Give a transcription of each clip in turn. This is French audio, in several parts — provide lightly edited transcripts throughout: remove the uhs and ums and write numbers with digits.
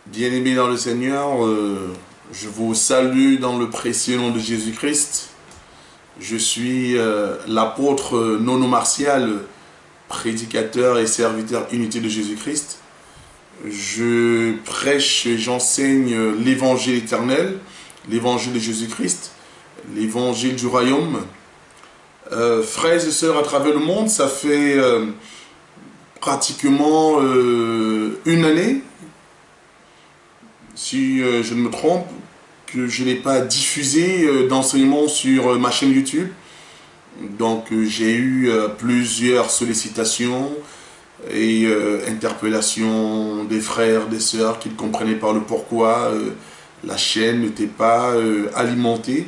Bien-aimés dans le Seigneur, je vous salue dans le précieux nom de Jésus-Christ. Je suis l'apôtre Nono Martial, prédicateur et serviteur unité de Jésus-Christ. Je prêche et j'enseigne l'évangile éternel, l'évangile de Jésus-Christ, l'évangile du royaume. Frères et sœurs à travers le monde, ça fait pratiquement une année, si je ne me trompe, que je n'ai pas diffusé d'enseignement sur ma chaîne YouTube. Donc j'ai eu plusieurs sollicitations et interpellations des frères, des sœurs qui ne comprenaient pas le pourquoi la chaîne n'était pas alimentée.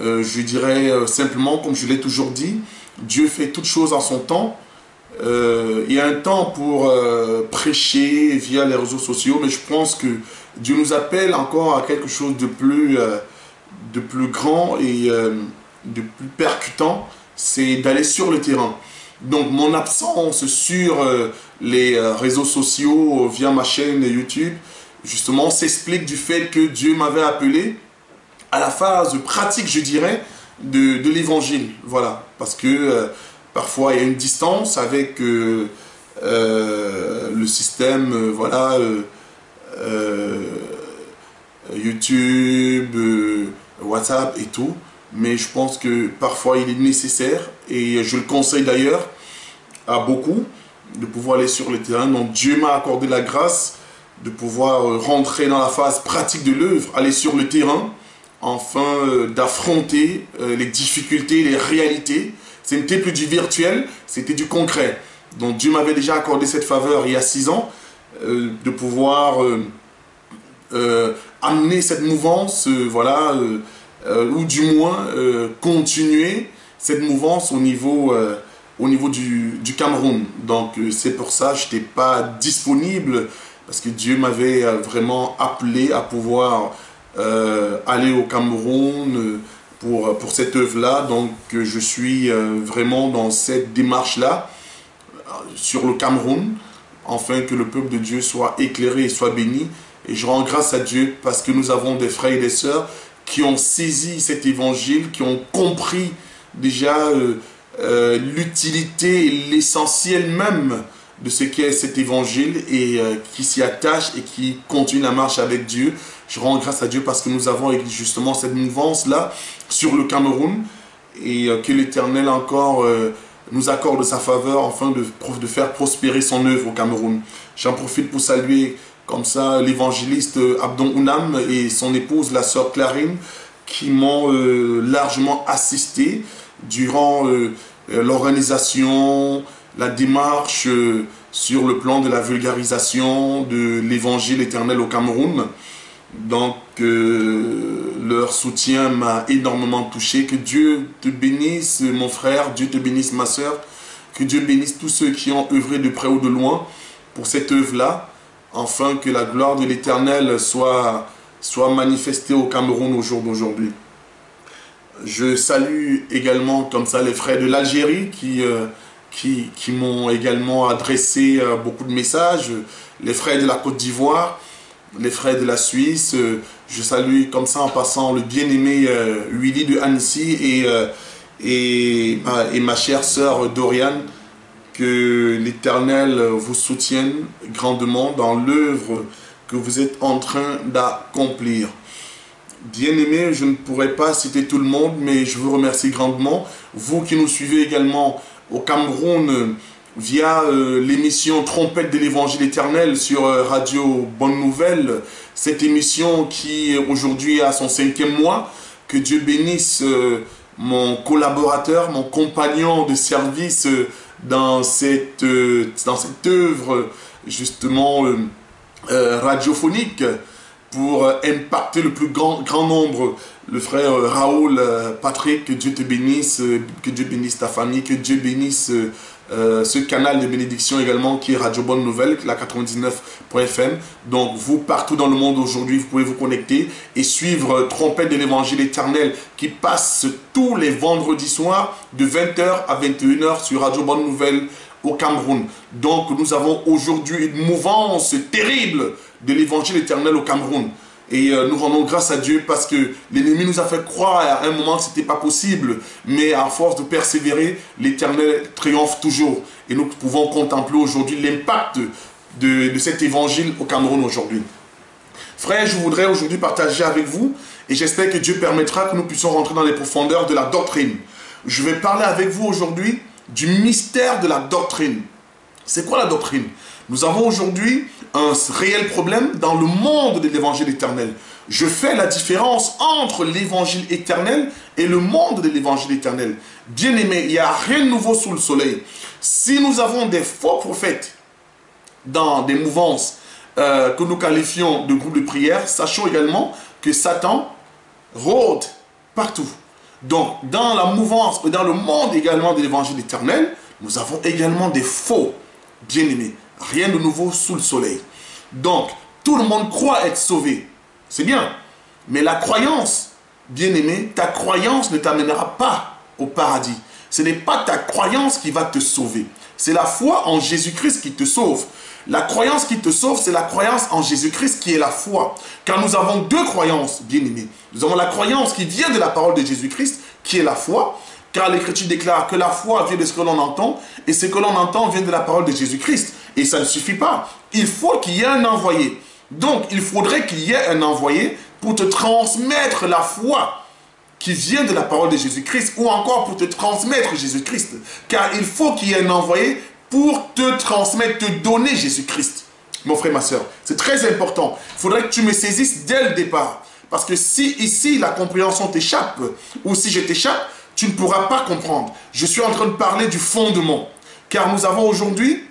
Je dirais simplement, comme je l'ai toujours dit, Dieu fait toutes choses en son temps. Il y a un temps pour prêcher via les réseaux sociaux, mais je pense que Dieu nous appelle encore à quelque chose de plus grand et de plus percutant, c'est d'aller sur le terrain. Donc mon absence sur les réseaux sociaux via ma chaîne YouTube, justement, s'explique du fait que Dieu m'avait appelé à la phase pratique, je dirais, de l'évangile. Voilà, parce que parfois il y a une distance avec le système, voilà, YouTube, WhatsApp et tout. Mais je pense que parfois il est nécessaire, et je le conseille d'ailleurs à beaucoup, de pouvoir aller sur le terrain. Donc Dieu m'a accordé la grâce de pouvoir rentrer dans la phase pratique de l'œuvre, aller sur le terrain, afin d'affronter les difficultés, les réalités. Ce n'était plus du virtuel, c'était du concret. Donc Dieu m'avait déjà accordé cette faveur il y a 6 ans, de pouvoir amener cette mouvance, voilà, ou du moins continuer cette mouvance au niveau du Cameroun. Donc c'est pour ça que je n'étais pas disponible, parce que Dieu m'avait vraiment appelé à pouvoir aller au Cameroun pour cette œuvre-là. Donc je suis vraiment dans cette démarche-là sur le Cameroun, afin que le peuple de Dieu soit éclairé et soit béni. Et je rends grâce à Dieu parce que nous avons des frères et des sœurs qui ont saisi cet évangile, qui ont compris déjà l'utilité et l'essentiel même de ce qu'est cet évangile, et qui s'y attachent et qui continuent la marche avec Dieu. Je rends grâce à Dieu parce que nous avons justement cette mouvance-là sur le Cameroun, et que l'Éternel encore nous accorde sa faveur afin de faire prospérer son œuvre au Cameroun. J'en profite pour saluer comme ça l'évangéliste Abdon Ounam et son épouse, la sœur Clarine, qui m'ont largement assisté durant l'organisation, la démarche sur le plan de la vulgarisation de l'évangile éternel au Cameroun. Donc leur soutien m'a énormément touché. Que Dieu te bénisse mon frère, Dieu te bénisse ma sœur, que Dieu bénisse tous ceux qui ont œuvré de près ou de loin pour cette œuvre-là, afin que la gloire de l'Éternel soit manifestée au Cameroun au jour d'aujourd'hui. Je salue également comme ça les frères de l'Algérie qui m'ont également adressé beaucoup de messages, les frères de la Côte d'Ivoire, les frères de la Suisse. Je salue comme ça en passant le bien-aimé Willy de Annecy et ma chère sœur Dorian. Que l'Éternel vous soutienne grandement dans l'œuvre que vous êtes en train d'accomplir. Bien-aimés, je ne pourrais pas citer tout le monde, mais je vous remercie grandement. Vous qui nous suivez également au Cameroun via l'émission Trompette de l'Évangile éternel sur Radio Bonne Nouvelle, cette émission qui aujourd'hui a son 5e mois. Que Dieu bénisse mon collaborateur, mon compagnon de service dans cette œuvre justement radiophonique, pour impacter le plus grand nombre. Le frère Raoul Patrick, que Dieu te bénisse, que Dieu bénisse ta famille, que Dieu bénisse ce canal de bénédiction également qui est Radio Bonne Nouvelle, la 99.fm. Donc vous, partout dans le monde aujourd'hui, vous pouvez vous connecter et suivre Trompette de l'Évangile éternel qui passe tous les vendredis soirs de 20h à 21h sur Radio Bonne Nouvelle au Cameroun. Donc nous avons aujourd'hui une mouvance terrible de l'évangile éternel au Cameroun. Et nous rendons grâce à Dieu parce que l'ennemi nous a fait croire à un moment que ce n'était pas possible. Mais à force de persévérer, l'Éternel triomphe toujours. Et nous pouvons contempler aujourd'hui l'impact de cet évangile au Cameroun aujourd'hui. Frères, je voudrais aujourd'hui partager avec vous, et j'espère que Dieu permettra que nous puissions rentrer dans les profondeurs de la doctrine. Je vais parler avec vous aujourd'hui du mystère de la doctrine. C'est quoi la doctrine? Nous avons aujourd'hui un réel problème dans le monde de l'évangile éternel. Je fais la différence entre l'évangile éternel et le monde de l'évangile éternel. Bien aimé, il n'y a rien de nouveau sous le soleil. Si nous avons des faux prophètes dans des mouvances que nous qualifions de groupes de prière, sachons également que Satan rôde partout. Donc, dans la mouvance, dans le monde également de l'évangile éternel, nous avons également des faux bien-aimés. Rien de nouveau sous le soleil. Donc, tout le monde croit être sauvé. C'est bien. Mais la croyance, bien-aimé, ta croyance ne t'amènera pas au paradis. Ce n'est pas ta croyance qui va te sauver. C'est la foi en Jésus-Christ qui te sauve. La croyance qui te sauve, c'est la croyance en Jésus-Christ qui est la foi. Car nous avons deux croyances, bien-aimés. Nous avons la croyance qui vient de la parole de Jésus-Christ, qui est la foi. Car l'Écriture déclare que la foi vient de ce que l'on entend, et ce que l'on entend vient de la parole de Jésus-Christ. Et ça ne suffit pas. Il faut qu'il y ait un envoyé. Donc, il faudrait qu'il y ait un envoyé pour te transmettre la foi qui vient de la parole de Jésus-Christ, ou encore pour te transmettre Jésus-Christ. Car il faut qu'il y ait un envoyé pour te transmettre, te donner Jésus-Christ. Mon frère, ma soeur, c'est très important. Il faudrait que tu me saisisses dès le départ. Parce que si ici la compréhension t'échappe, ou si je t'échappe, tu ne pourras pas comprendre. Je suis en train de parler du fondement. Car nous avons aujourd'hui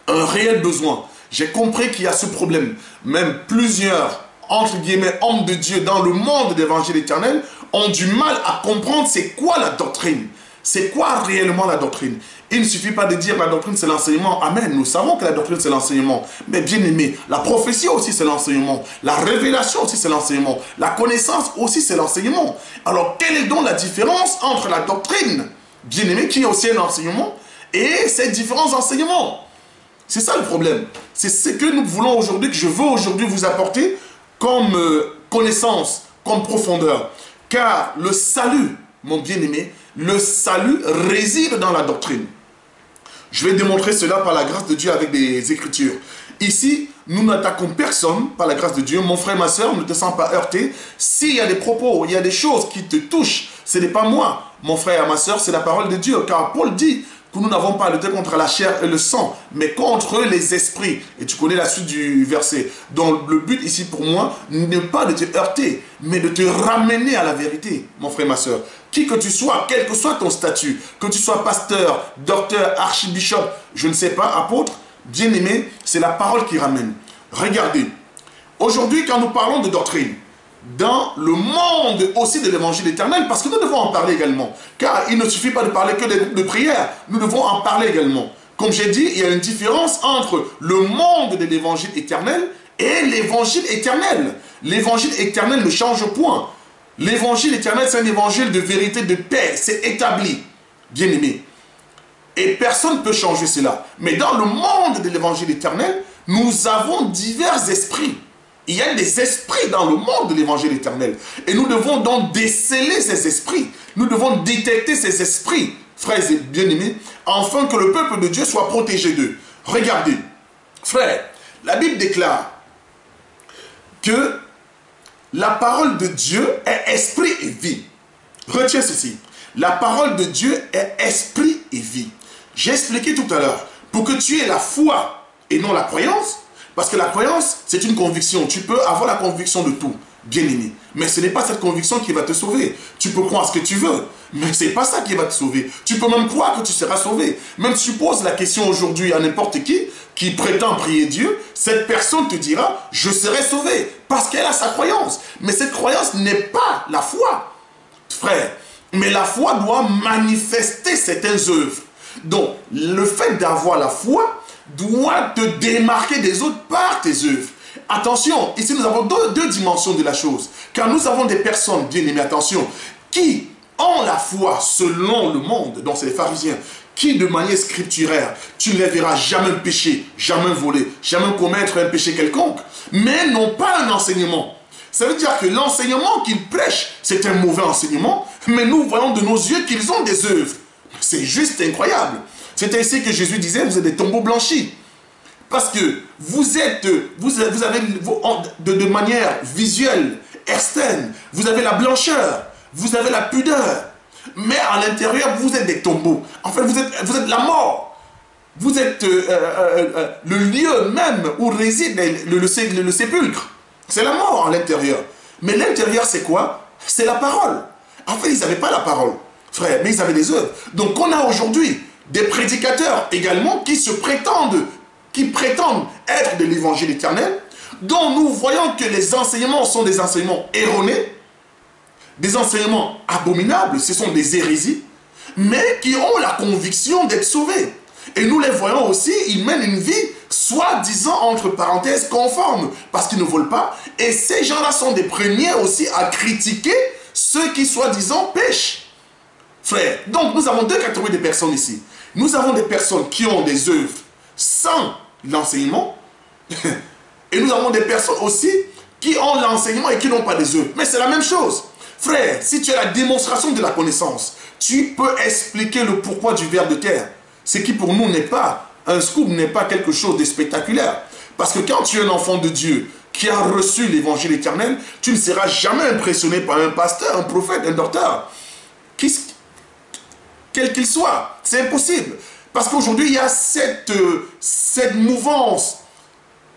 un réel besoin. J'ai compris qu'il y a ce problème. Même plusieurs, entre guillemets, hommes de Dieu dans le monde de l'évangile éternel ont du mal à comprendre c'est quoi la doctrine. C'est quoi réellement la doctrine? Il ne suffit pas de dire la doctrine c'est l'enseignement. Amen, nous savons que la doctrine c'est l'enseignement. Mais bien aimé, la prophétie aussi c'est l'enseignement. La révélation aussi c'est l'enseignement. La connaissance aussi c'est l'enseignement. Alors quelle est donc la différence entre la doctrine, bien aimé, qui est aussi un enseignement, et ces différents enseignements? C'est ça le problème. C'est ce que nous voulons aujourd'hui, que je veux aujourd'hui vous apporter comme connaissance, comme profondeur. Car le salut, mon bien-aimé, le salut réside dans la doctrine. Je vais démontrer cela par la grâce de Dieu avec des Écritures. Ici, nous n'attaquons personne par la grâce de Dieu. Mon frère, ma soeur, ne te sens pas heurté. S'il y a des propos, il y a des choses qui te touchent, ce n'est pas moi, mon frère, ma soeur, c'est la parole de Dieu. Car Paul dit que nous n'avons pas à lutter contre la chair et le sang, mais contre les esprits. Et tu connais la suite du verset. Donc le but ici pour moi n'est pas de te heurter, mais de te ramener à la vérité, mon frère, ma soeur. Qui que tu sois, quel que soit ton statut, que tu sois pasteur, docteur, archibishop, je ne sais pas, apôtre, bien-aimé, c'est la parole qui ramène. Regardez, aujourd'hui quand nous parlons de doctrine, dans le monde aussi de l'évangile éternel, parce que nous devons en parler également. Car il ne suffit pas de parler que des groupes de prière, nous devons en parler également. Comme j'ai dit, il y a une différence entre le monde de l'évangile éternel et l'évangile éternel. L'évangile éternel ne change point. L'évangile éternel, c'est un évangile de vérité, de paix, c'est établi, bien aimé. Et personne ne peut changer cela. Mais dans le monde de l'évangile éternel, nous avons divers esprits. Il y a des esprits dans le monde de l'évangile éternel. Et nous devons donc déceler ces esprits. Nous devons détecter ces esprits, frères et bien-aimés, afin que le peuple de Dieu soit protégé d'eux. Regardez, frères, la Bible déclare que la parole de Dieu est esprit et vie. Retiens ceci. La parole de Dieu est esprit et vie. J'ai expliqué tout à l'heure, pour que tu aies la foi et non la croyance, parce que la croyance, c'est une conviction. Tu peux avoir la conviction de tout, bien aimé. Mais ce n'est pas cette conviction qui va te sauver. Tu peux croire ce que tu veux, mais ce n'est pas ça qui va te sauver. Tu peux même croire que tu seras sauvé. Même si tu poses la question aujourd'hui à n'importe qui prétend prier Dieu, cette personne te dira, je serai sauvé, parce qu'elle a sa croyance. Mais cette croyance n'est pas la foi, frère. Mais la foi doit manifester certaines œuvres. Donc, le fait d'avoir la foi doit te démarquer des autres par tes œuvres. Attention, ici nous avons deux dimensions de la chose. Car nous avons des personnes, bien aimées, attention, qui ont la foi selon le monde, donc c'est les pharisiens, qui de manière scripturaire, tu ne les verras jamais pécher, jamais voler, jamais commettre un péché quelconque, mais n'ont pas un enseignement. Ça veut dire que l'enseignement qu'ils prêchent, c'est un mauvais enseignement, mais nous voyons de nos yeux qu'ils ont des œuvres. C'est juste incroyable. C'est ainsi que Jésus disait, vous êtes des tombeaux blanchis. Parce que vous avez de manière visuelle, externe, vous avez la blancheur, vous avez la pudeur, mais à l'intérieur, vous êtes des tombeaux. En fait, vous êtes la mort. Vous êtes le lieu même où réside le sépulcre. C'est la mort à l'intérieur. Mais l'intérieur, c'est quoi? C'est la parole. En fait, ils n'avaient pas la parole, frère, mais ils avaient des œuvres. Donc, on a aujourd'hui des prédicateurs également qui prétendent être de l'évangile éternel, dont nous voyons que les enseignements sont des enseignements erronés, des enseignements abominables, ce sont des hérésies, mais qui ont la conviction d'être sauvés. Et nous les voyons aussi, ils mènent une vie soi-disant, entre parenthèses, conforme, parce qu'ils ne volent pas. Et ces gens-là sont des premiers aussi à critiquer ceux qui, soi-disant, pêchent. Frère, donc nous avons deux catégories de personnes ici. Nous avons des personnes qui ont des œuvres sans l'enseignement, et nous avons des personnes aussi qui ont l'enseignement et qui n'ont pas des œuvres. Mais c'est la même chose. Frère, si tu as la démonstration de la connaissance, tu peux expliquer le pourquoi du ver de terre. Ce qui pour nous n'est pas un scoop, n'est pas quelque chose de spectaculaire. Parce que quand tu es un enfant de Dieu qui a reçu l'évangile éternel, tu ne seras jamais impressionné par un pasteur, un prophète, un docteur, quel qu'il soit. C'est impossible. Parce qu'aujourd'hui, il y a cette mouvance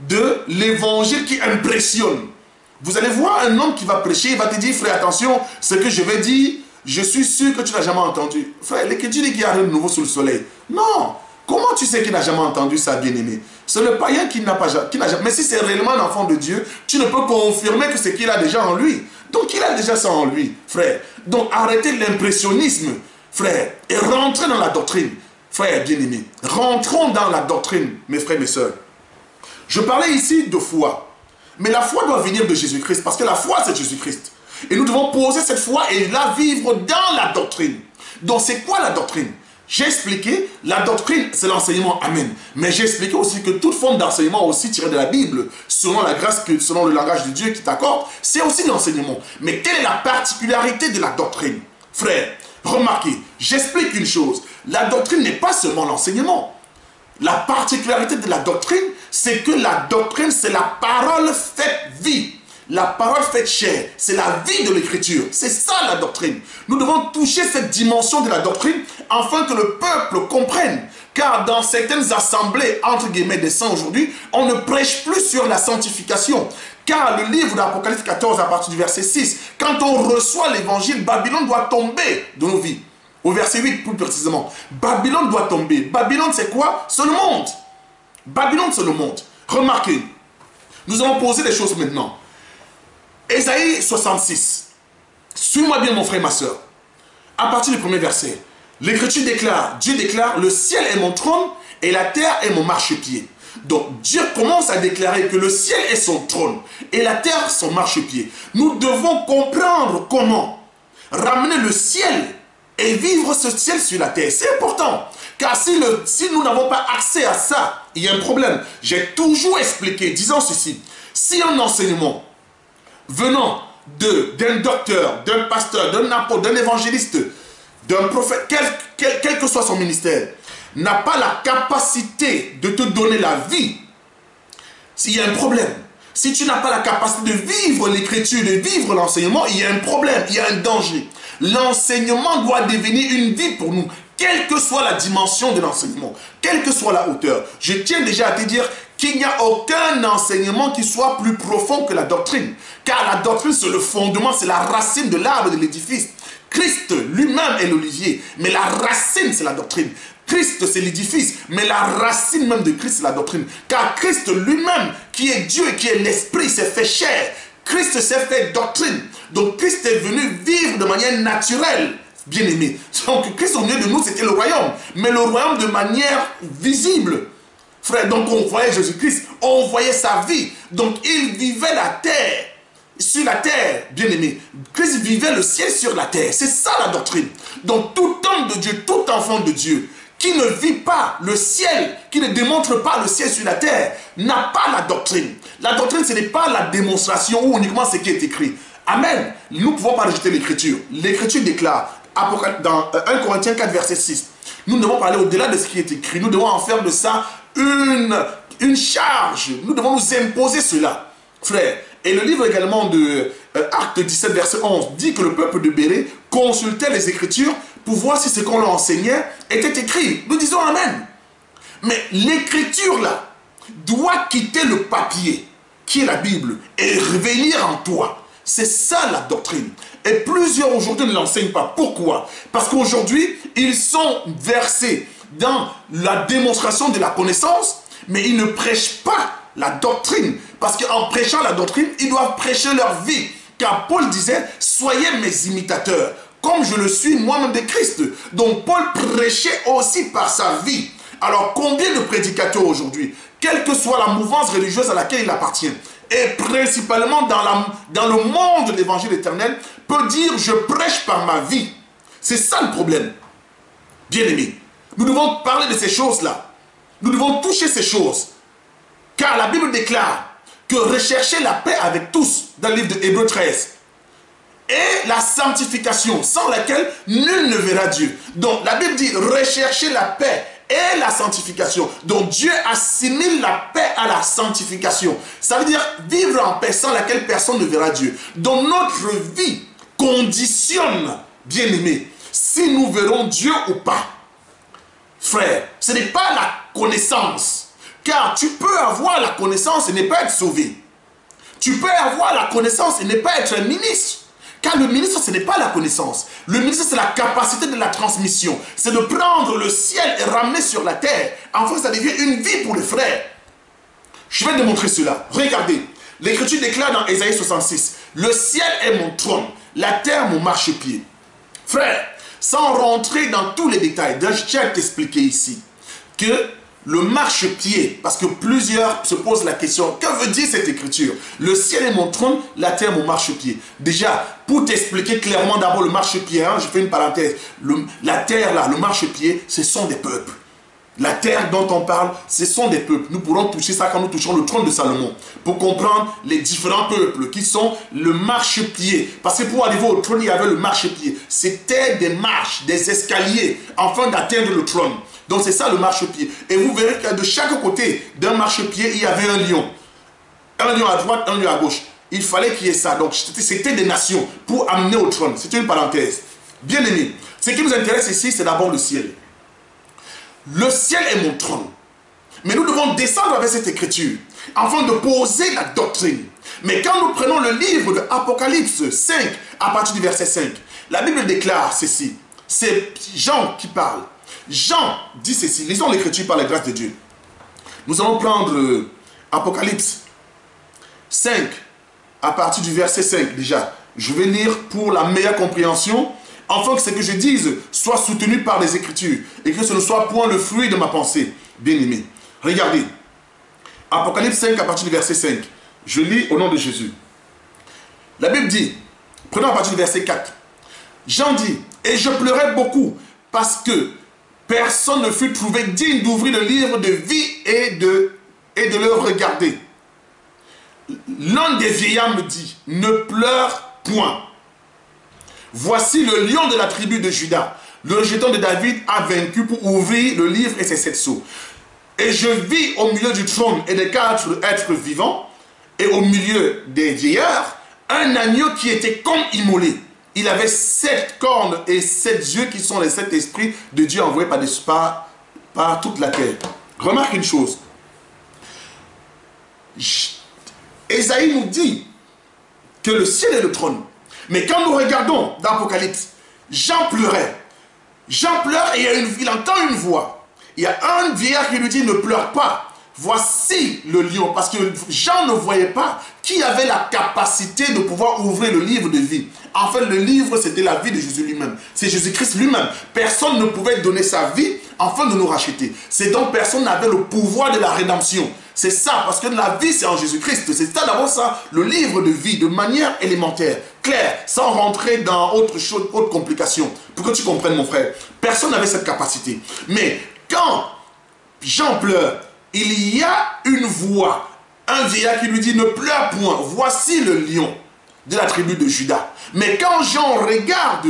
de l'évangile qui impressionne. Vous allez voir un homme qui va prêcher, il va te dire, frère, attention, ce que je vais dire, je suis sûr que tu n'as jamais entendu. Frère, l'écriture dit qu'il n'y a rien de nouveau sous le soleil. Non. Comment tu sais qu'il n'a jamais entendu ça, bien-aimé? C'est le païen qui n'a jamais. Mais si c'est réellement un enfant de Dieu, tu ne peux confirmer que c'est qu'il a déjà en lui. Donc il a déjà ça en lui, frère. Donc arrêtez l'impressionnisme, frère, et rentrez dans la doctrine. Frère bien-aimé, rentrons dans la doctrine, mes frères et mes sœurs. Je parlais ici de foi. Mais la foi doit venir de Jésus-Christ, parce que la foi, c'est Jésus-Christ. Et nous devons poser cette foi et la vivre dans la doctrine. Donc, c'est quoi la doctrine? J'ai expliqué, la doctrine, c'est l'enseignement, amen. Mais j'ai expliqué aussi que toute forme d'enseignement aussi tiré de la Bible, selon la grâce, selon le langage de Dieu qui t'accorde, c'est aussi l'enseignement. Mais quelle est la particularité de la doctrine? Frère, remarquez, j'explique une chose. La doctrine n'est pas seulement l'enseignement. La particularité de la doctrine, c'est que la doctrine, c'est la parole faite vie. La parole faite chair, c'est la vie de l'écriture. C'est ça la doctrine. Nous devons toucher cette dimension de la doctrine afin que le peuple comprenne. Car dans certaines assemblées, entre guillemets, des saints aujourd'hui, on ne prêche plus sur la sanctification. Car le livre d'Apocalypse 14, à partir du verset 6, quand on reçoit l'évangile, Babylone doit tomber de nos vies. Au verset 8, plus précisément. Babylone doit tomber. Babylone, c'est quoi? C'est le monde. Babylone, c'est le monde. Remarquez, nous allons poser des choses maintenant. Ésaïe 66. Suis-moi bien, mon frère et ma soeur. À partir du premier verset, l'Écriture déclare, Dieu déclare, le ciel est mon trône et la terre est mon marchepied. Donc Dieu commence à déclarer que le ciel est son trône et la terre son marchepied. Nous devons comprendre comment ramener le ciel et vivre ce ciel sur la terre. C'est important. Car si nous n'avons pas accès à ça, il y a un problème. J'ai toujours expliqué, disons ceci. Si un enseignement venant d'un docteur, d'un pasteur, d'un apôtre, d'un évangéliste, d'un prophète, quel que soit son ministère, n'a pas la capacité de te donner la vie, s'il y a un problème. Si tu n'as pas la capacité de vivre l'écriture, de vivre l'enseignement, il y a un problème, il y a un danger. L'enseignement doit devenir une vie pour nous, quelle que soit la dimension de l'enseignement, quelle que soit la hauteur. Je tiens déjà à te dire qu'il n'y a aucun enseignement qui soit plus profond que la doctrine. Car la doctrine, c'est le fondement, c'est la racine de l'arbre de l'édifice. Christ lui-même est l'olivier, mais la racine, c'est la doctrine. Christ, c'est l'édifice, mais la racine même de Christ, c'est la doctrine. Car Christ lui-même, qui est Dieu et qui est l'Esprit, s'est fait chair. Christ s'est fait doctrine. Donc Christ est venu vivre de manière naturelle, bien-aimé. Donc Christ au milieu de nous, c'était le royaume. Mais le royaume de manière visible. Frère, donc on voyait Jésus-Christ, on voyait sa vie. Donc il vivait la terre, sur la terre, bien-aimé. Christ vivait le ciel sur la terre. C'est ça la doctrine. Donc tout homme de Dieu, tout enfant de Dieu, qui ne vit pas le ciel, qui ne démontre pas le ciel sur la terre, n'a pas la doctrine. La doctrine, ce n'est pas la démonstration ou uniquement ce qui est écrit. Amen. Nous ne pouvons pas rejeter l'écriture. L'écriture déclare, dans 1 Corinthiens 4, verset 6, nous devons parler au-delà de ce qui est écrit. Nous devons en faire de ça une charge. Nous devons nous imposer cela, frère. Et le livre également de Actes 17, verset 11, dit que le peuple de Bérée consultait les Écritures pour voir si ce qu'on leur enseignait était écrit. Nous disons Amen. Mais l'Écriture, là, doit quitter le papier, qui est la Bible, et revenir en toi. C'est ça la doctrine. Et plusieurs aujourd'hui ne l'enseignent pas. Pourquoi? Parce qu'aujourd'hui, ils sont versés dans la démonstration de la connaissance, mais ils ne prêchent pas la doctrine. Parce qu'en prêchant la doctrine, ils doivent prêcher leur vie. Car Paul disait, soyez mes imitateurs, comme je le suis moi-même de Christ. Donc Paul prêchait aussi par sa vie. Alors combien de prédicateurs aujourd'hui, quelle que soit la mouvance religieuse à laquelle il appartient, et principalement dans le monde de l'évangile éternel, peut dire je prêche par ma vie. C'est ça le problème. Bien-aimés, nous devons parler de ces choses-là. Nous devons toucher ces choses. Car la Bible déclare que rechercher la paix avec tous, dans le livre de Hébreux 13, et la sanctification, sans laquelle nul ne verra Dieu. Donc la Bible dit rechercher la paix et la sanctification. Donc Dieu assimile la paix à la sanctification. Ça veut dire vivre en paix sans laquelle personne ne verra Dieu. Donc notre vie conditionne, bien-aimés, si nous verrons Dieu ou pas. Frère, ce n'est pas la connaissance. Car tu peux avoir la connaissance et ne pas être sauvé. Tu peux avoir la connaissance et ne pas être un ministre. Car le ministre, ce n'est pas la connaissance. Le ministre, c'est la capacité de la transmission. C'est de prendre le ciel et ramener sur la terre. Enfin, ça devient une vie pour les frères. Je vais démontrer cela. Regardez. L'Écriture déclare dans Ésaïe 66, « Le ciel est mon trône, la terre mon marchepied. » Frère, sans rentrer dans tous les détails, je tiens à t'expliquer ici que le marchepied, parce que plusieurs se posent la question, que veut dire cette écriture? Le ciel est mon trône, la terre mon marchepied. Déjà, pour t'expliquer clairement d'abord le marchepied, hein, je fais une parenthèse, la terre là, le marchepied, ce sont des peuples. La terre dont on parle, ce sont des peuples. Nous pourrons toucher ça quand nous toucherons le trône de Salomon, pour comprendre les différents peuples qui sont le marchepied. Parce que pour arriver au trône, il y avait le marchepied. C'était des marches, des escaliers, afin d'atteindre le trône. Donc c'est ça le marchepied. Et vous verrez que de chaque côté d'un marchepied, il y avait un lion. Un lion à droite, un lion à gauche. Il fallait qu'il y ait ça. Donc c'était des nations pour amener au trône. C'est une parenthèse. Bien aimé, ce qui nous intéresse ici, c'est d'abord le ciel. Le ciel est mon trône. Mais nous devons descendre avec cette écriture afin de poser la doctrine. Mais quand nous prenons le livre de Apocalypse 5, à partir du verset 5, la Bible déclare ceci. C'est Jean qui parle. Jean dit ceci, lisons l'écriture par la grâce de Dieu. Nous allons prendre Apocalypse 5, à partir du verset 5 déjà. Je vais lire pour la meilleure compréhension, afin que ce que je dise soit soutenu par les Écritures, et que ce ne soit point le fruit de ma pensée. Bien-aimé, regardez, Apocalypse 5, à partir du verset 5. Je lis au nom de Jésus. La Bible dit, prenons à partir du verset 4. Jean dit, et je pleurais beaucoup, parce que personne ne fut trouvé digne d'ouvrir le livre de vie et de le regarder. L'un des vieillards me dit, ne pleure point. Voici le lion de la tribu de Juda, le rejeton de David a vaincu pour ouvrir le livre et ses 7 sceaux. Et je vis au milieu du trône et des 4 êtres vivants, et au milieu des vieillards, un agneau qui était comme immolé. Il avait 7 cornes et 7 yeux qui sont les 7 esprits de Dieu envoyés par toute la terre. Remarque une chose. Ésaïe nous dit que le ciel est le trône. Mais quand nous regardons dans l'Apocalypse, Jean pleurait. Jean pleure et il entend une voix. Il y a un vieillard qui lui dit ne pleure pas. Voici le lion. Parce que Jean ne voyait pas qui avait la capacité de pouvoir ouvrir le livre de vie. En fait, le livre, c'était la vie de Jésus lui-même. C'est Jésus-Christ lui-même. Personne ne pouvait donner sa vie afin de nous racheter. C'est donc personne n'avait le pouvoir de la rédemption. C'est ça, parce que la vie, c'est en Jésus-Christ. C'est ça d'abord ça, le livre de vie, de manière élémentaire, claire, sans rentrer dans autre chose, autre complication. Pour que tu comprennes, mon frère. Personne n'avait cette capacité. Mais quand Jean pleure, il y a une voix, un vieillard qui lui dit, ne pleure point, voici le lion de la tribu de Juda. Mais quand Jean regarde,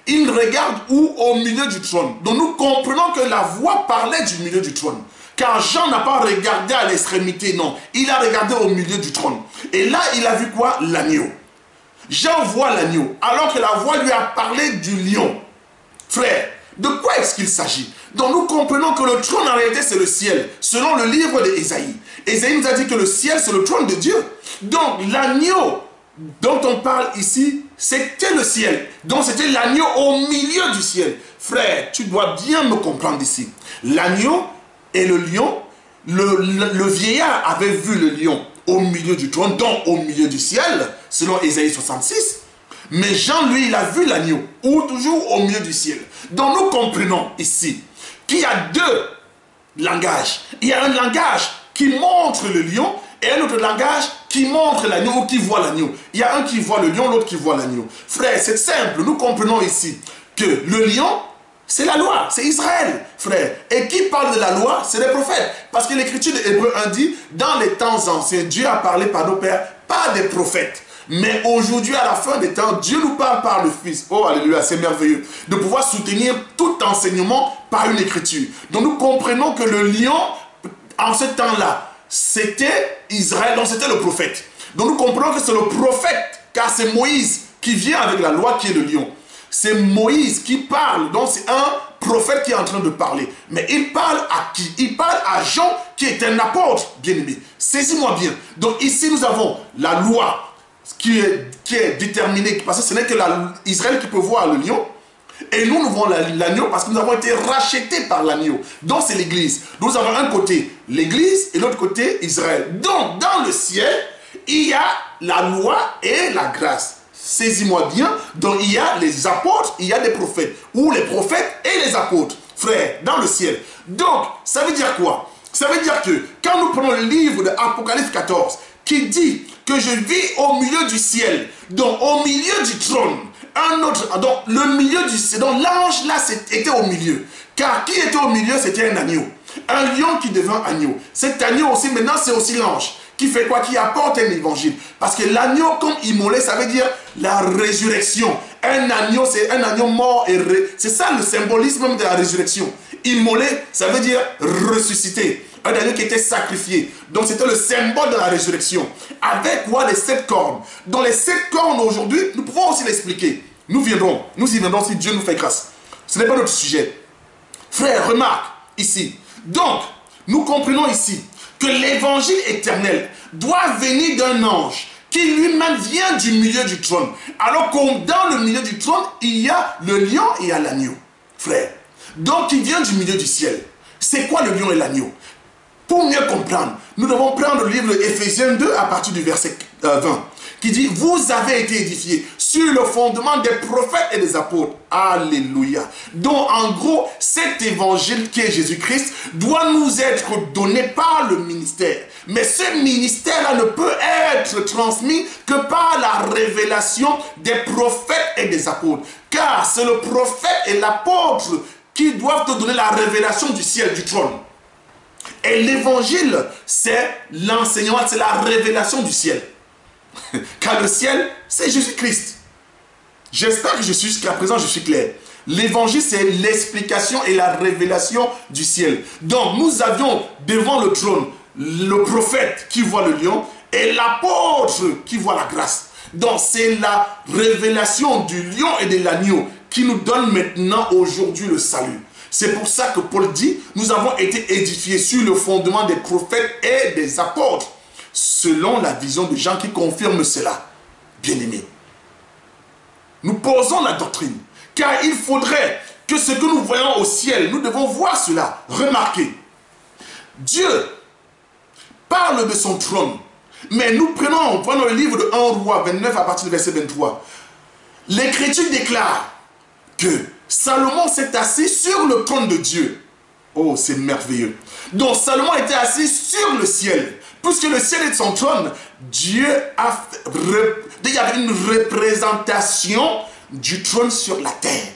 il regarde où? Au milieu du trône. Donc nous comprenons que la voix parlait du milieu du trône. Car Jean n'a pas regardé à l'extrémité, non. Il a regardé au milieu du trône. Et là, il a vu quoi? L'agneau. Jean voit l'agneau, alors que la voix lui a parlé du lion. Frère, de quoi est-ce qu'il s'agit? Donc nous comprenons que le trône en réalité c'est le ciel, selon le livre d'Ésaïe. Ésaïe nous a dit que le ciel c'est le trône de Dieu. Donc l'agneau dont on parle ici, c'était le ciel. Donc c'était l'agneau au milieu du ciel. Frère, tu dois bien me comprendre ici. L'agneau et le lion, le vieillard avait vu le lion au milieu du trône, donc au milieu du ciel, selon Ésaïe 66. Mais Jean, lui, il a vu l'agneau, ou toujours au milieu du ciel. Donc nous comprenons ici qu'il y a deux langages. Il y a un langage qui montre le lion et un autre langage qui montre l'agneau ou qui voit l'agneau. Il y a un qui voit le lion, l'autre qui voit l'agneau. Frère, c'est simple. Nous comprenons ici que le lion, c'est la loi, c'est Israël, frère. Et qui parle de la loi, c'est les prophètes. Parce que l'écriture de Hébreux 1 dit, dans les temps anciens, Dieu a parlé par nos pères, pas des prophètes. Mais aujourd'hui, à la fin des temps, Dieu nous parle par le Fils. Oh, alléluia, c'est merveilleux. De pouvoir soutenir tout enseignement par une écriture. Donc nous comprenons que le lion, en ce temps-là, c'était Israël, donc c'était le prophète. Donc nous comprenons que c'est le prophète, car c'est Moïse qui vient avec la loi qui est le lion. C'est Moïse qui parle, donc c'est un prophète qui est en train de parler. Mais il parle à qui? Il parle à Jean qui est un apôtre, bien-aimé. Saisis-moi bien. Donc ici nous avons la loi qui est déterminée, parce que ce n'est que Israël qui peut voir le lion. Et nous voyons l'agneau parce que nous avons été rachetés par l'agneau. Donc c'est l'église. Nous avons un côté l'église et l'autre côté Israël. Donc dans le ciel, il y a la loi et la grâce. Saisis-moi bien. Donc il y a les apôtres, il y a des prophètes. Ou les prophètes et les apôtres. Frère, dans le ciel. Donc, ça veut dire quoi? Ça veut dire que quand nous prenons le livre de Apocalypse 14, qui dit que je vis au milieu du ciel, donc au milieu du trône, un autre, donc le milieu du ciel, donc l'ange là était au milieu. Car qui était au milieu? C'était un agneau. Un lion qui devint agneau. Cet agneau aussi, maintenant c'est aussi l'ange. Qui fait quoi? Qui apporte un évangile. Parce que l'agneau, comme immolé, ça veut dire la résurrection. Un agneau, c'est un agneau mort et c'est ça le symbolisme de la résurrection. Immolé, ça veut dire ressuscité. Un agneau qui était sacrifié. Donc c'était le symbole de la résurrection. Avec quoi? Les 7 cornes. Dans les 7 cornes aujourd'hui, nous pouvons aussi l'expliquer. Nous y viendrons si Dieu nous fait grâce. Ce n'est pas notre sujet. Frère, remarque ici. Donc, nous comprenons ici que l'évangile éternel doit venir d'un ange qui lui-même vient du milieu du trône. Alors que dans le milieu du trône, il y a le lion et il y a l'agneau. Frère. Donc, il vient du milieu du ciel. C'est quoi le lion et l'agneau? Pour mieux comprendre, nous devons prendre le livre d'Éphésiens 2 à partir du verset 20, qui dit, vous avez été édifiés sur le fondement des prophètes et des apôtres. Alléluia. Donc, en gros, cet évangile qui est Jésus-Christ doit nous être donné par le ministère. Mais ce ministère-là ne peut être transmis que par la révélation des prophètes et des apôtres. Car c'est le prophète et l'apôtre qui doivent te donner la révélation du ciel, du trône. Et l'évangile, c'est l'enseignement, c'est la révélation du ciel. Car le ciel, c'est Jésus-Christ. J'espère que jusqu'à présent, je suis clair. L'évangile, c'est l'explication et la révélation du ciel. Donc, nous avions devant le trône le prophète qui voit le lion et l'apôtre qui voit la grâce. Donc, c'est la révélation du lion et de l'agneau qui nous donne maintenant, aujourd'hui, le salut. C'est pour ça que Paul dit, nous avons été édifiés sur le fondement des prophètes et des apôtres, selon la vision de Jean qui confirme cela. Bien-aimés, nous posons la doctrine, car il faudrait que ce que nous voyons au ciel, nous devons voir cela. Remarquez, Dieu parle de son trône, Mais nous prenons le livre de 1 Roi 29 à partir du verset 23. L'Écriture déclare que Salomon s'est assis sur le trône de Dieu. Oh, c'est merveilleux. Donc Salomon était assis sur le ciel. Puisque le ciel est son trône, Dieu il y avait une représentation du trône sur la terre.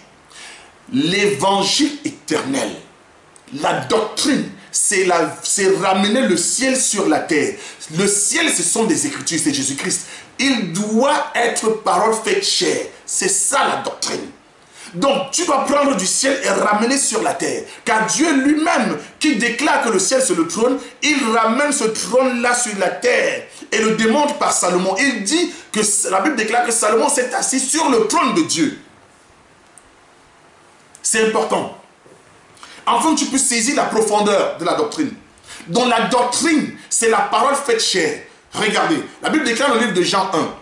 L'évangile éternel, la doctrine, c'est ramener le ciel sur la terre. Le ciel, ce sont des Écritures, c'est Jésus-Christ. Il doit être parole faite chair. C'est ça la doctrine. Donc, tu dois prendre du ciel et ramener sur la terre. Car Dieu lui-même, qui déclare que le ciel c'est le trône, il ramène ce trône-là sur la terre et le démontre par Salomon. Il dit que la Bible déclare que Salomon s'est assis sur le trône de Dieu. C'est important. Enfin, tu peux saisir la profondeur de la doctrine. Donc, la doctrine, c'est la parole faite chair. Regardez, la Bible déclare dans le livre de Jean 1.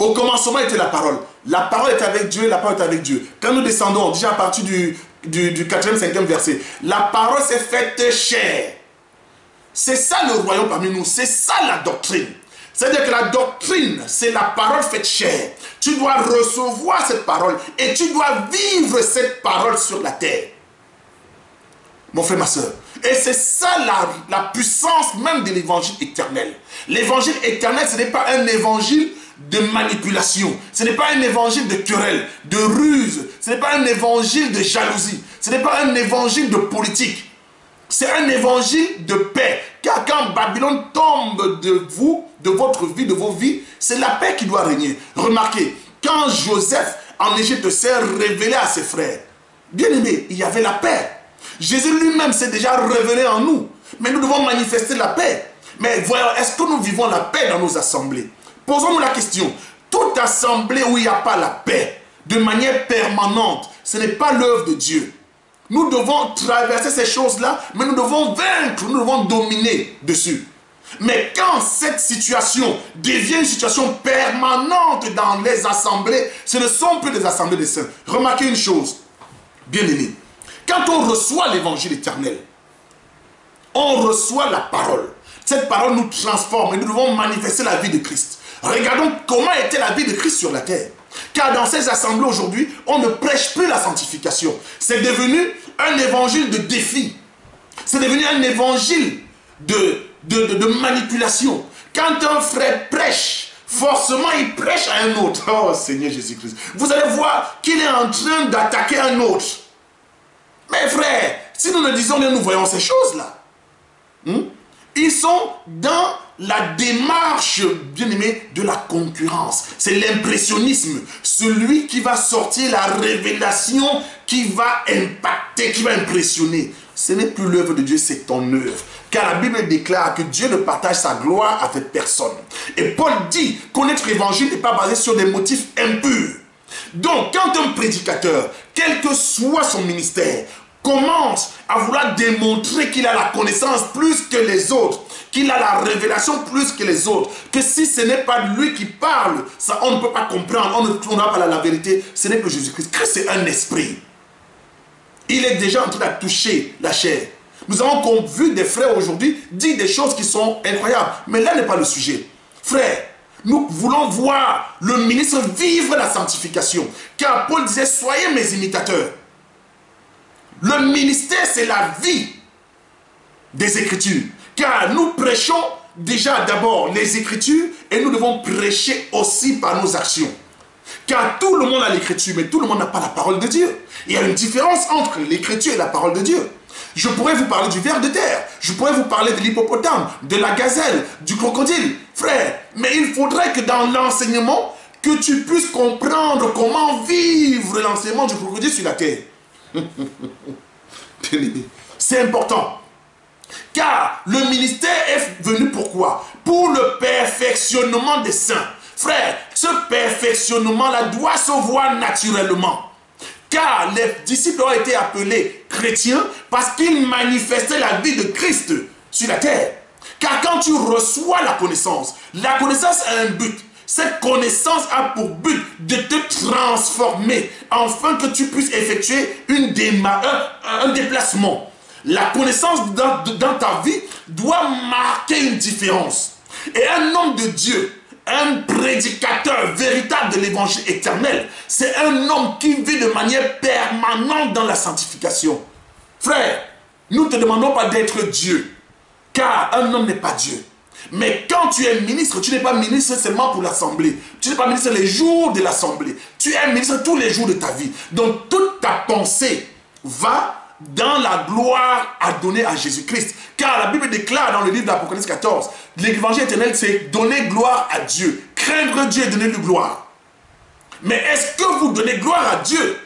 Au commencement était la parole. La parole est avec Dieu, la parole est avec Dieu. Quand nous descendons, déjà à partir du 4e, 5e verset, la parole s'est faite chair. C'est ça le royaume parmi nous, c'est ça la doctrine. C'est-à-dire que la doctrine, c'est la parole faite chair. Tu dois recevoir cette parole et tu dois vivre cette parole sur la terre. Mon frère, ma soeur. Et c'est ça la puissance même de l'évangile éternel. L'évangile éternel, ce n'est pas un évangile de manipulation. Ce n'est pas un évangile de querelle, de ruse. Ce n'est pas un évangile de jalousie. Ce n'est pas un évangile de politique. C'est un évangile de paix. Car quand Babylone tombe de vous, de votre vie, de vos vies, c'est la paix qui doit régner. Remarquez, quand Joseph en Égypte s'est révélé à ses frères, bien aimé, il y avait la paix. Jésus lui-même s'est déjà révélé en nous. Mais nous devons manifester la paix. Mais voyons, est-ce que nous vivons la paix dans nos assemblées? Posons-nous la question. Toute assemblée où il n'y a pas la paix, de manière permanente, ce n'est pas l'œuvre de Dieu. Nous devons traverser ces choses-là, mais nous devons vaincre, nous devons dominer dessus. Mais quand cette situation devient une situation permanente dans les assemblées, ce ne sont plus des assemblées des saints. Remarquez une chose, bien aimé. Quand on reçoit l'évangile éternel, on reçoit la parole. Cette parole nous transforme et nous devons manifester la vie de Christ. Regardons comment était la vie de Christ sur la terre. Car dans ces assemblées aujourd'hui, on ne prêche plus la sanctification. C'est devenu un évangile de défi. C'est devenu un évangile de manipulation. Quand un frère prêche, forcément il prêche à un autre. Oh Seigneur Jésus-Christ. Vous allez voir qu'il est en train d'attaquer un autre. Mais frère, si nous ne disons rien, nous voyons ces choses-là. Ils sont dans la démarche, bien aimé, de la concurrence. C'est l'impressionnisme. Celui qui va sortir la révélation, qui va impacter, qui va impressionner. Ce n'est plus l'œuvre de Dieu, c'est ton œuvre. Car la Bible déclare que Dieu ne partage sa gloire avec personne. Et Paul dit, connaître l'évangile n'est pas basé sur des motifs impurs. Donc, quand un prédicateur, quel que soit son ministère, commence à vouloir démontrer qu'il a la connaissance plus que les autres, qu'il a la révélation plus que les autres, que si ce n'est pas lui qui parle, ça, on ne peut pas comprendre, on ne trouvera pas la vérité, ce n'est que Jésus-Christ. Christ, c'est un esprit. Il est déjà en train de toucher la chair. Nous avons vu des frères aujourd'hui dire des choses qui sont incroyables, mais là n'est pas le sujet. Frère, nous voulons voir le ministre vivre la sanctification, car Paul disait, soyez mes imitateurs. Le ministère, c'est la vie des Écritures. Car nous prêchons déjà d'abord les Écritures et nous devons prêcher aussi par nos actions. Car tout le monde a l'Écriture, mais tout le monde n'a pas la parole de Dieu. Il y a une différence entre l'Écriture et la parole de Dieu. Je pourrais vous parler du ver de terre, je pourrais vous parler de l'hippopotame, de la gazelle, du crocodile. Frère, mais il faudrait que dans l'enseignement, que tu puisses comprendre comment vivre l'enseignement du crocodile sur la terre. C'est important. Car le ministère est venu pourquoi? Pour le perfectionnement des saints. Frère, ce perfectionnement-là doit se voir naturellement. Car les disciples ont été appelés chrétiens parce qu'ils manifestaient la vie de Christ sur la terre. Car quand tu reçois la connaissance a un but. Cette connaissance a pour but de te transformer afin que tu puisses effectuer un déplacement. La connaissance dans ta vie doit marquer une différence. Et un homme de Dieu, un prédicateur véritable de l'évangile éternel, c'est un homme qui vit de manière permanente dans la sanctification. Frère, nous ne te demandons pas d'être Dieu, car un homme n'est pas Dieu. Mais quand tu es ministre, tu n'es pas ministre seulement pour l'assemblée. Tu n'es pas ministre les jours de l'assemblée. Tu es ministre tous les jours de ta vie. Donc toute ta pensée va dans la gloire à donner à Jésus-Christ. Car la Bible déclare dans le livre d'Apocalypse 14, l'évangile éternel, c'est donner gloire à Dieu. Craindre Dieu et donner lui gloire. Mais est-ce que vous donnez gloire à Dieu?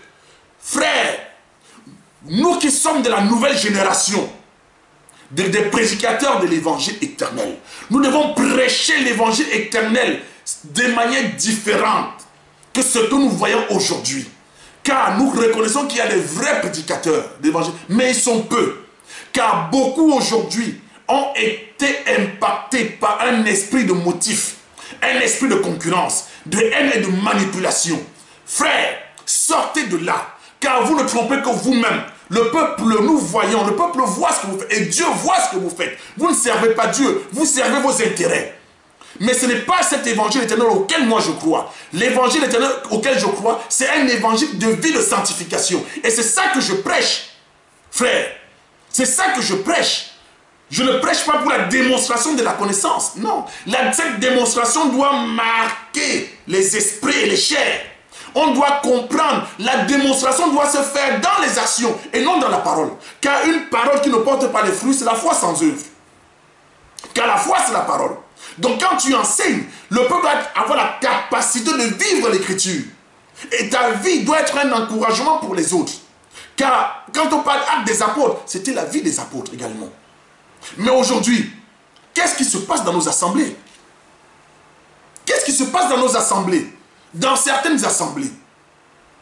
Frère, nous qui sommes de la nouvelle génération, des prédicateurs de l'évangile éternel, nous devons prêcher l'évangile éternel de manière différente que ce que nous voyons aujourd'hui. Car nous reconnaissons qu'il y a des vrais prédicateurs d'évangile, mais ils sont peu. Car beaucoup aujourd'hui ont été impactés par un esprit de motif, un esprit de concurrence, de haine et de manipulation. Frères, sortez de là, car vous ne trompez que vous-même. Le peuple, nous voyons, le peuple voit ce que vous faites, et Dieu voit ce que vous faites. Vous ne servez pas Dieu, vous servez vos intérêts. Mais ce n'est pas cet évangile éternel auquel moi je crois. L'évangile éternel auquel je crois, c'est un évangile de vie de sanctification. Et c'est ça que je prêche, frère. C'est ça que je prêche. Je ne prêche pas pour la démonstration de la connaissance. Non, cette démonstration doit marquer les esprits et les chairs. On doit comprendre, la démonstration doit se faire dans les actions et non dans la parole. Car une parole qui ne porte pas les fruits, c'est la foi sans œuvre. Car la foi, c'est la parole. Donc quand tu enseignes, le peuple doit avoir la capacité de vivre l'écriture. Et ta vie doit être un encouragement pour les autres. Car quand on parle acte des apôtres, c'était la vie des apôtres également. Mais aujourd'hui, qu'est-ce qui se passe dans nos assemblées? Qu'est-ce qui se passe dans nos assemblées? Dans certaines assemblées,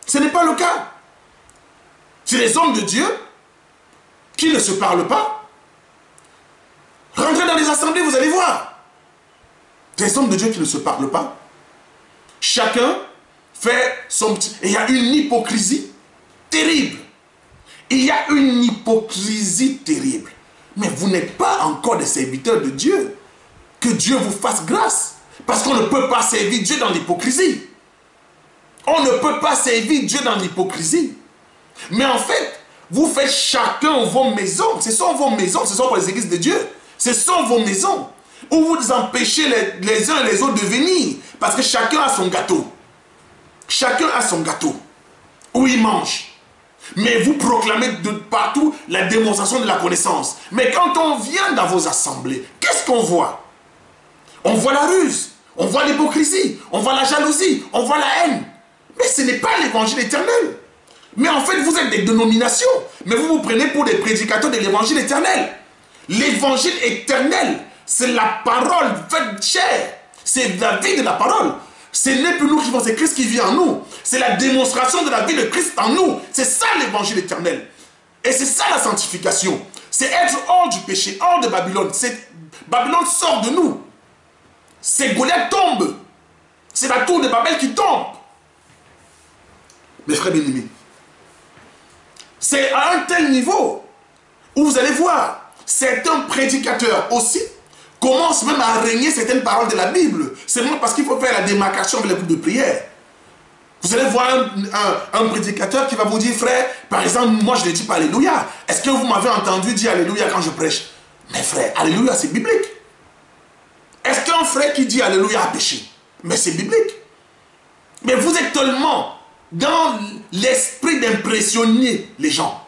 ce n'est pas le cas. C'est les hommes de Dieu qui ne se parlent pas. Rentrez dans les assemblées, vous allez voir. Des hommes de Dieu qui ne se parlent pas. Chacun fait son petit... Et il y a une hypocrisie terrible. Il y a une hypocrisie terrible. Mais vous n'êtes pas encore des serviteurs de Dieu. Que Dieu vous fasse grâce. Parce qu'on ne peut pas servir Dieu dans l'hypocrisie. On ne peut pas servir Dieu dans l'hypocrisie. Mais en fait, vous faites chacun vos maisons. Ce sont vos maisons, ce sont pour les églises de Dieu. Ce sont vos maisons. Où vous empêchez les uns et les autres de venir. Parce que chacun a son gâteau. Chacun a son gâteau. Où il mange. Mais vous proclamez de partout la démonstration de la connaissance. Mais quand on vient dans vos assemblées, qu'est-ce qu'on voit? On voit la ruse. On voit l'hypocrisie. On voit la jalousie. On voit la haine. Mais ce n'est pas l'évangile éternel. Mais en fait, vous êtes des dénominations. Mais vous vous prenez pour des prédicateurs de l'évangile éternel. L'évangile éternel, c'est la parole faite chair. C'est la vie de la parole. Ce n'est plus nous qui vivons, c'est Christ qui vit en nous. C'est la démonstration de la vie de Christ en nous. C'est ça l'évangile éternel. Et c'est ça la sanctification. C'est être hors du péché, hors de Babylone. Babylone sort de nous. C'est Goliath tombe. C'est la tour de Babel qui tombe. Mes frères bien-aimés, c'est à un tel niveau où vous allez voir, certains prédicateurs aussi commencent même à régner certaines paroles de la Bible. C'est même parce qu'il faut faire la démarcation avec les groupes de prière. Vous allez voir un prédicateur qui va vous dire, frère, par exemple, moi je ne dis pas Alléluia. Est-ce que vous m'avez entendu dire Alléluia quand je prêche? Mais frère, Alléluia c'est biblique. Est-ce qu'un frère qui dit Alléluia a péché? Mais c'est biblique. Mais vous êtes tellement dans l'esprit d'impressionner les gens.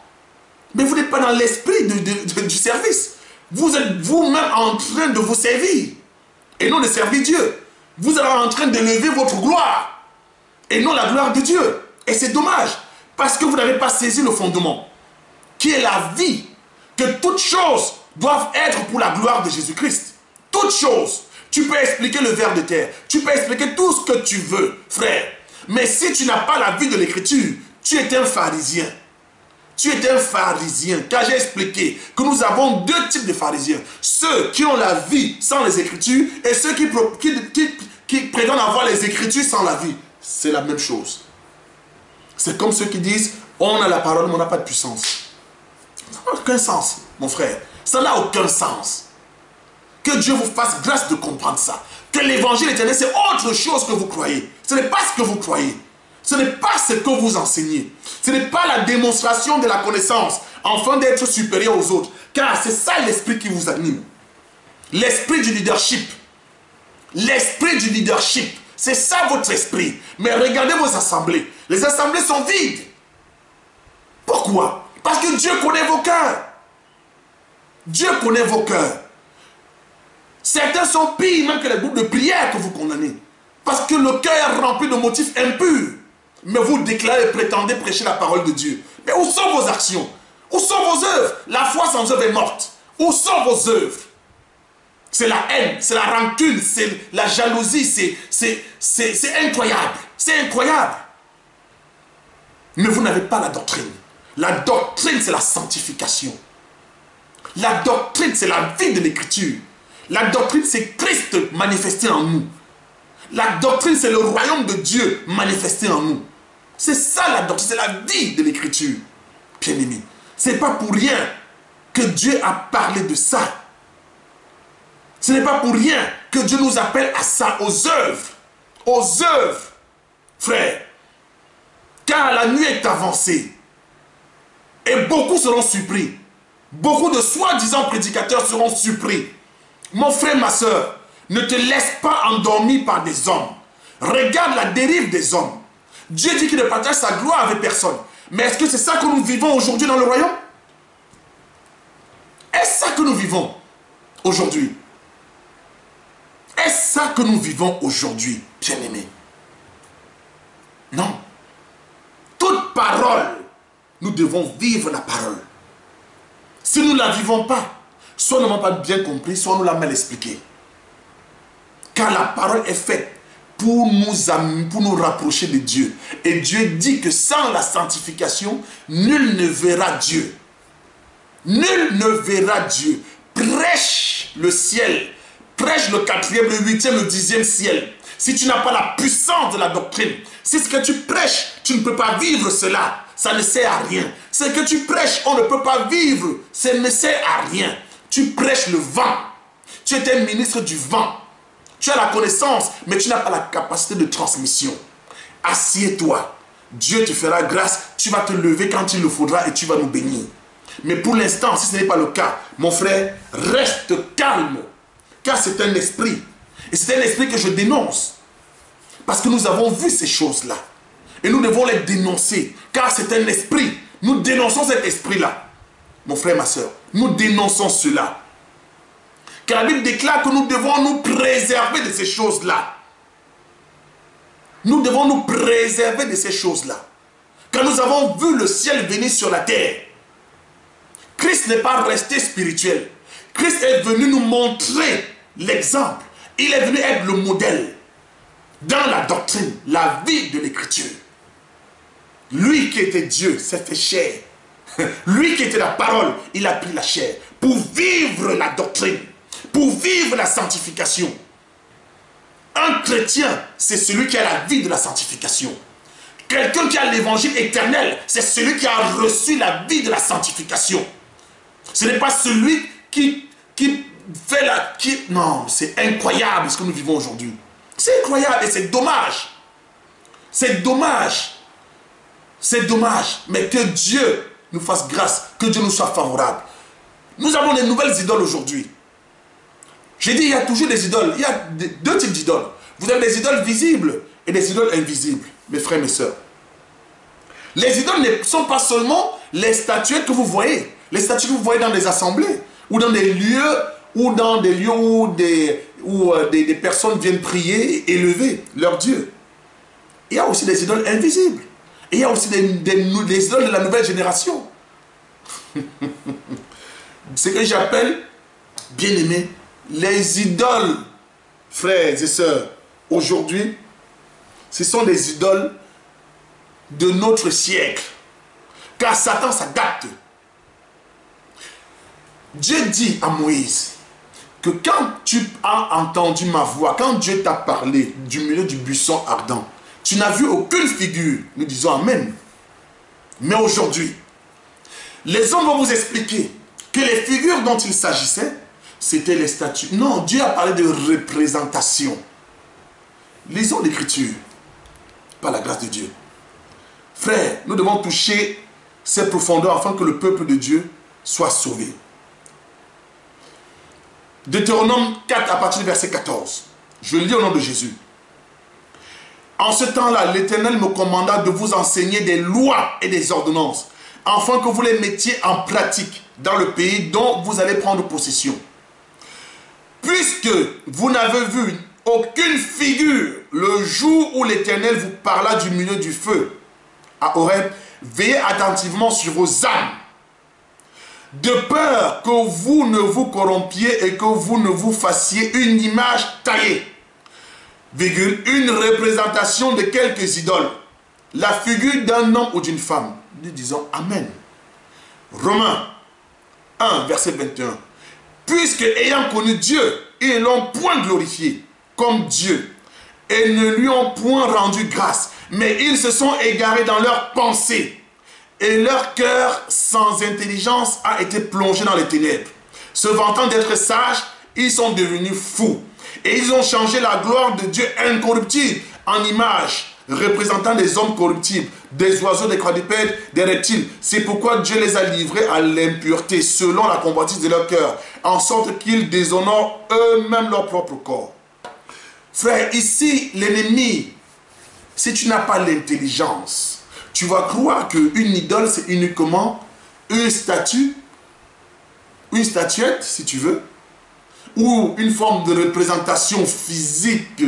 Mais vous n'êtes pas dans l'esprit du service. Vous êtes vous-même en train de vous servir. Et non de servir Dieu. Vous êtes en train d'élever votre gloire. Et non la gloire de Dieu. Et c'est dommage. Parce que vous n'avez pas saisi le fondement. Qui est la vie. Que toutes choses doivent être pour la gloire de Jésus-Christ. Toutes choses. Tu peux expliquer le ver de terre. Tu peux expliquer tout ce que tu veux, frère. Mais si tu n'as pas la vie de l'écriture, tu es un pharisien. Tu es un pharisien. Car j'ai expliqué que nous avons deux types de pharisiens. Ceux qui ont la vie sans les écritures et ceux qui prétendent avoir les écritures sans la vie. C'est la même chose. C'est comme ceux qui disent, on a la parole mais on n'a pas de puissance. Ça n'a aucun sens, mon frère. Ça n'a aucun sens. Que Dieu vous fasse grâce de comprendre ça. Que l'évangile éternel, c'est autre chose que vous croyez. Ce n'est pas ce que vous croyez. Ce n'est pas ce que vous enseignez. Ce n'est pas la démonstration de la connaissance, afin d'être supérieur aux autres. Car c'est ça l'esprit qui vous anime. L'esprit du leadership. L'esprit du leadership. C'est ça votre esprit. Mais regardez vos assemblées. Les assemblées sont vides. Pourquoi? Parce que Dieu connaît vos cœurs. Dieu connaît vos cœurs. Certains sont pires même que les groupes de prière que vous condamnez. Parce que le cœur est rempli de motifs impurs. Mais vous déclarez et prétendez prêcher la parole de Dieu. Mais où sont vos actions? Où sont vos œuvres? La foi sans œuvre est morte. Où sont vos œuvres? C'est la haine, c'est la rancune, c'est la jalousie, c'est incroyable. C'est incroyable. Mais vous n'avez pas la doctrine. La doctrine, c'est la sanctification. La doctrine, c'est la vie de l'écriture. La doctrine, c'est Christ manifesté en nous. La doctrine, c'est le royaume de Dieu manifesté en nous. C'est ça la doctrine, c'est la vie de l'écriture. Bien-aimé, ce n'est pas pour rien que Dieu a parlé de ça. Ce n'est pas pour rien que Dieu nous appelle à ça, aux œuvres. Aux œuvres, frère. Car la nuit est avancée. Et beaucoup seront surpris. Beaucoup de soi-disant prédicateurs seront surpris. Mon frère, ma soeur, ne te laisse pas endormir par des hommes. Regarde la dérive des hommes. Dieu dit qu'il ne partage sa gloire avec personne. Mais est-ce que c'est ça que nous vivons aujourd'hui dans le royaume? Est-ce ça que nous vivons aujourd'hui? Est-ce ça que nous vivons aujourd'hui, bien-aimés? Non. Toute parole, nous devons vivre la parole. Si nous ne la vivons pas, soit nous n'avons pas bien compris, soit nous l'avons mal expliqué. Car la parole est faite pour nous rapprocher de Dieu. Et Dieu dit que sans la sanctification, nul ne verra Dieu. Nul ne verra Dieu. Prêche le ciel. Prêche le 4e, le 8e, le 10e ciel. Si tu n'as pas la puissance de la doctrine, si ce que tu prêches, tu ne peux pas vivre cela, ça ne sert à rien. Ce que tu prêches, on ne peut pas vivre, ça ne sert à rien. Tu prêches le vent. Tu es un ministre du vent. Tu as la connaissance, mais tu n'as pas la capacité de transmission. Assieds-toi. Dieu te fera grâce. Tu vas te lever quand il le faudra et tu vas nous bénir. Mais pour l'instant, si ce n'est pas le cas, mon frère, reste calme. Car c'est un esprit. Et c'est un esprit que je dénonce. Parce que nous avons vu ces choses-là. Et nous devons les dénoncer. Car c'est un esprit. Nous dénonçons cet esprit-là. Mon frère, ma soeur, nous dénonçons cela. Car la Bible déclare que nous devons nous préserver de ces choses-là. Nous devons nous préserver de ces choses-là. Car nous avons vu le ciel venir sur la terre. Christ n'est pas resté spirituel. Christ est venu nous montrer l'exemple. Il est venu être le modèle dans la doctrine, la vie de l'écriture. Lui qui était Dieu s'est fait chair. Lui qui était la parole, il a pris la chair pour vivre la doctrine, pour vivre la sanctification. Un chrétien, c'est celui qui a la vie de la sanctification. Quelqu'un qui a l'évangile éternel, c'est celui qui a reçu la vie de la sanctification. Ce n'est pas celui qui fait la... Non, c'est incroyable ce que nous vivons aujourd'hui. C'est incroyable et c'est dommage. C'est dommage. C'est dommage. Mais que Dieu nous fasse grâce, que Dieu nous soit favorable. Nous avons des nouvelles idoles aujourd'hui. J'ai dit, il y a toujours des idoles. Il y a deux types d'idoles. Vous avez des idoles visibles et des idoles invisibles, mes frères et mes sœurs. Les idoles ne sont pas seulement les statuettes que vous voyez. Les statuettes que vous voyez dans des assemblées ou dans des lieux où des personnes viennent prier et élever leur Dieu. Il y a aussi des idoles invisibles. Et il y a aussi des idoles de la nouvelle génération. Ce que j'appelle, bien aimé, les idoles, frères et sœurs, aujourd'hui, ce sont des idoles de notre siècle. Car Satan s'adapte. Dieu dit à Moïse que quand tu as entendu ma voix, quand Dieu t'a parlé du milieu du buisson ardent, tu n'as vu aucune figure. Nous disons Amen. Mais aujourd'hui, les hommes vont vous expliquer que les figures dont il s'agissait, c'était les statues. Non, Dieu a parlé de représentation. Lisons l'Écriture, par la grâce de Dieu. Frère, nous devons toucher ces profondeurs afin que le peuple de Dieu soit sauvé. Deutéronome 4 à partir du verset 14. Je lis au nom de Jésus. En ce temps-là, l'Éternel me commanda de vous enseigner des lois et des ordonnances, afin que vous les mettiez en pratique dans le pays dont vous allez prendre possession. Puisque vous n'avez vu aucune figure le jour où l'Éternel vous parla du milieu du feu à Horeb, veillez attentivement sur vos âmes, de peur que vous ne vous corrompiez et que vous ne vous fassiez une image taillée, une représentation de quelques idoles, la figure d'un homme ou d'une femme. Nous disons Amen. Romains 1, verset 21. Puisque ayant connu Dieu, ils ne l'ont point glorifié comme Dieu et ne lui ont point rendu grâce, mais ils se sont égarés dans leurs pensées et leur cœur sans intelligence a été plongé dans les ténèbres. Se vantant d'être sages, ils sont devenus fous et ils ont changé la gloire de Dieu incorruptible en image représentant des hommes corruptibles, des oiseaux, des quadrupèdes, des reptiles. C'est pourquoi Dieu les a livrés à l'impureté selon la convoitise de leur cœur, en sorte qu'ils déshonorent eux-mêmes leur propre corps. Frère, ici, l'ennemi, si tu n'as pas l'intelligence, tu vas croire qu'une idole, c'est uniquement une statue, une statuette, si tu veux, ou une forme de représentation physique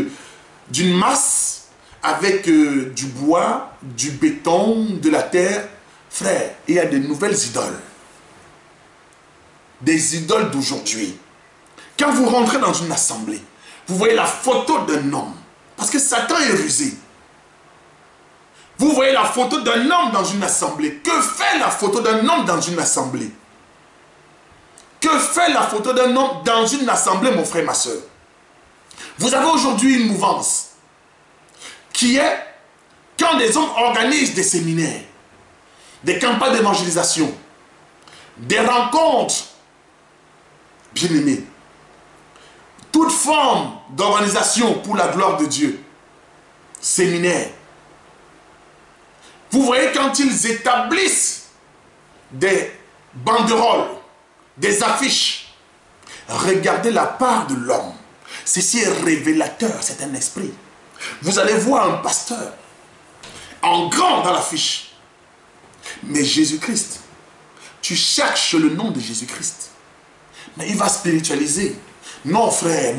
d'une masse, avec du bois, du béton, de la terre. Frère, il y a de nouvelles idoles. Des idoles d'aujourd'hui. Quand vous rentrez dans une assemblée, vous voyez la photo d'un homme. Parce que Satan est rusé. Vous voyez la photo d'un homme dans une assemblée. Que fait la photo d'un homme dans une assemblée? Que fait la photo d'un homme dans une assemblée, mon frère, ma soeur? Vous avez aujourd'hui une mouvance qui est quand des hommes organisent des séminaires, des campagnes d'évangélisation, des rencontres, bien aimés, toute forme d'organisation pour la gloire de Dieu, séminaire. Vous voyez quand ils établissent des banderoles, des affiches, regardez la part de l'homme. Ceci est révélateur, c'est un esprit. Vous allez voir un pasteur en grand dans l'affiche. Mais Jésus-Christ, tu cherches le nom de Jésus-Christ. Mais il va spiritualiser. Non frère,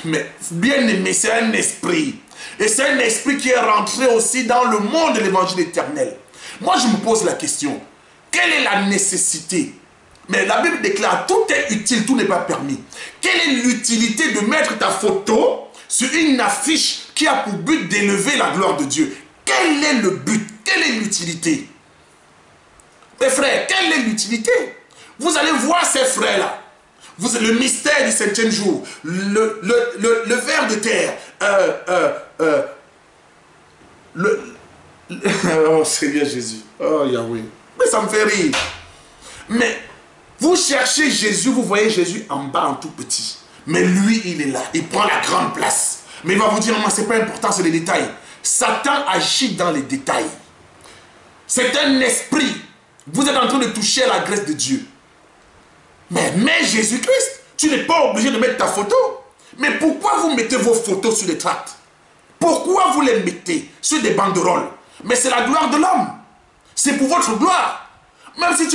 mais bien aimé, c'est un esprit. Et c'est un esprit qui est rentré aussi dans le monde de l'évangile éternel. Moi je me pose la question, quelle est la nécessité? Mais la Bible déclare, tout est utile, tout n'est pas permis. Quelle est l'utilité de mettre ta photo sur une affiche qui a pour but d'élever la gloire de Dieu? Quel est le but? Quelle est l'utilité? Mes frères, quelle est l'utilité? Vous allez voir ces frères-là. Le mystère du 7e jour, le ver de terre, oh Seigneur Jésus, oh Yahweh, mais ça me fait rire. Mais vous cherchez Jésus, vous voyez Jésus en bas en tout petit. Mais lui, il est là, il prend la grande place. Mais il va vous dire, moi, c'est pas important, c'est les détails. Satan agit dans les détails. C'est un esprit. Vous êtes en train de toucher à la grâce de Dieu. Mais Jésus-Christ, tu n'es pas obligé de mettre ta photo. Mais pourquoi vous mettez vos photos sur des tracts? Pourquoi vous les mettez sur des banderoles? Mais c'est la gloire de l'homme. C'est pour votre gloire. Même si tu